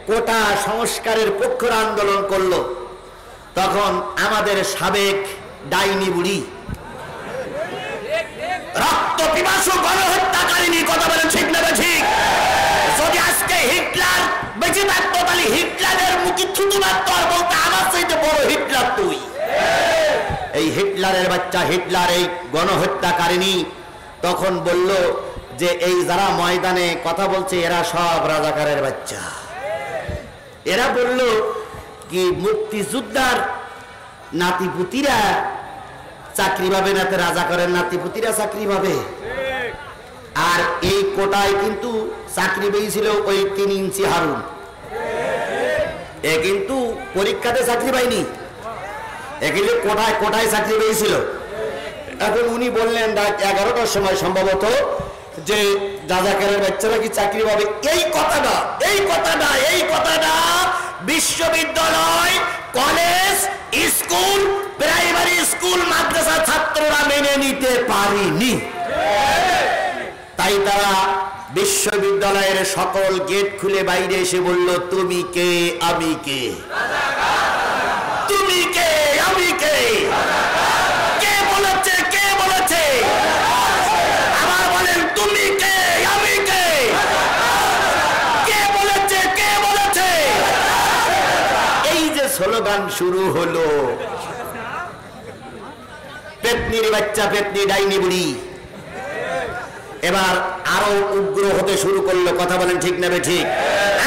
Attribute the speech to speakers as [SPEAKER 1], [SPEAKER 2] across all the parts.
[SPEAKER 1] কোটা সংস্কারের পক্ষে আন্দোলন করলো, তখন আমাদের সাবেক ডাইনি বুড়ি রক্ত পিপাসু গণহত্যাকারিনী, কথা বলেন ঠিক না ঠিক? যদি আজকে হিটলার বেঁচে থাকতো তাহলে হিটলারের মুখে থুতু মারতো আর বলতো আমার চাইতে বড় হিটলার তুই। এই হিটলারের বাচ্চা, হিটলার এই গণহত্যাকারিনী তখন বলল যে এই যারা ময়দানে কথা বলছে এরা সব রাজাকারের বাচ্চা। এরা বলল কি মুক্তিযোদ্ধার নাতিপুতিরা চাকরি পাবে না, তো রাজাকারের নাতিপুতিরা চাকরি পাবে। আর এই কোটায় কিন্তু চাকরি পেয়েছিল ওই 3 ইঞ্চি হারুন, এ কিন্তু পরীক্ষাতে চাকরি পায়নি, এ কিন্তু কোটায় কোটায় চাকরি পেয়েছিল। এখন উনি বললেন রাত 11টার সময় সম্ভবত যে রাজাকারের বাচ্চারা কি চাকরি পাবে। এই কথাটা বিশ্ববিদ্যালয়, কলেজ, স্কুল, প্রাইমারি স্কুল, মাদ্রাসা ছাত্ররা মেনে নিতে পারেনি। তাই তারা বিশ্ববিদ্যালয়ের সকল গেট খুলে বাইরে এসে বলল, তুমি কে আমি কে, তুমি কে আমি কে, কে বলেছে কে বলেছে, আবার বলেন তুমি কে আমি কে, কে বলেছে কে বলেছে। এই যে স্লোগান শুরু হলো, পেতনির বাচ্চা, পেতনি ডাইনি বুড়ি এবার আরো উগ্র হতে শুরু করলো, কথা বলেন ঠিক না ঠিক?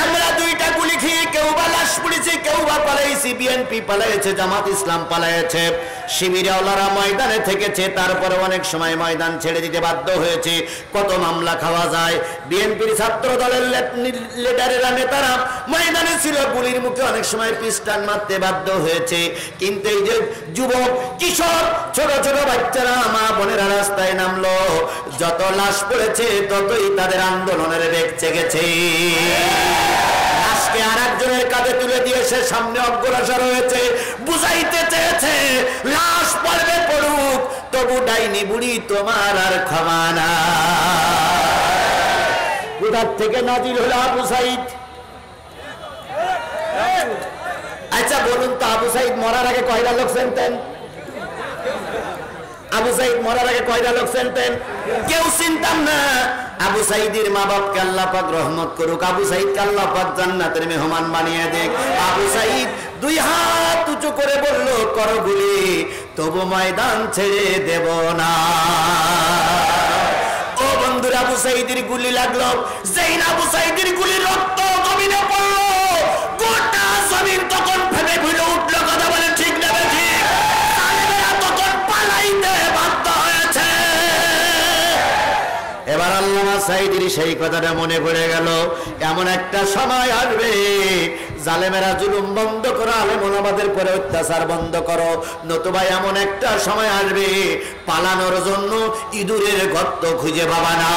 [SPEAKER 1] আমরা 2টা গুলি খেয়ে কেউ বা লাশ পড়েছে, কেউ বা পালাইছি, বিএনপি পালাইছে, জামাত ইসলাম পালাইছে, শিবিরওয়ালারা ময়দানে থেকেছে, তারপরে অনেক সময় ময়দান ছেড়ে দিতে বাধ্য হয়েছে। কত মামলা খাওয়া যায়। বিএনপির ছাত্র দলের লিডারেরা, নেতারা ময়দানে ছিল, গুলির মুখে অনেক সময় পিস্টান মারতে বাধ্য হয়েছে। কিন্তু এই যে যুবক, কিশোর, ছোট ছোট বাচ্চারা, মা বোনেরা রাস্তায় নামলো, যত লাশ পড়েছে ততই তাদের আন্দোলনের বেগ জেগেছে। লাশকে আর একজনের কাঁধে তুলে দিয়ে সে সামনে অগ্রসর হয়েছে, বুঝাইতে চেয়েছে লাশ পড়বে পড়ুক, তবু ডাইনি বুড়ি তোমার আর ক্ষমা না। কোথার থেকে নাজিল হলো আবু সাইদ? আচ্ছা বলুন তো, আবু সাইদ মরার আগে কয়টা লোক চিনতেন? আবু সাইদ মরার আগে কয়টা লোক চিনতেন? কেউ চিনতাম না। আবু সাইদের মা বাপকে আল্লাহ পাক রহমত করুক, আবু সাইদকে আল্লাহ পাক জান্নাতের মেহমান বানিয়ে দেখ। আবু সাইদ 2 হাত উঁচু করে বলল, করো গুলি, তবু ময়দান ছেড়ে দেব না। ও বন্ধুরা, আবু সাইদের গুলি লাগলো, যেই না আবু সাইদের গুলি রক্ত জমিনে পড়লো, গোটা জমিন তখন ফেটে ফুলে উঠলো, কথা বলেন ঠিক না ঠিক? তালেবেরা তখন পালাইতে বাধ্য হয়েছে। এবার আল্লামা সাইদির সেই কথাটা মনে পড়ে গেল, এমন একটা সময় আসবে জালেমেরা জুলুম বন্ধ করো, আলেম ওলামাদের পরে অত্যাচার বন্ধ করো, নতুবা এমন একটা সময় আসবে পালানোর জন্য ইঁদুরের গর্ত খুঁজে পাবা না।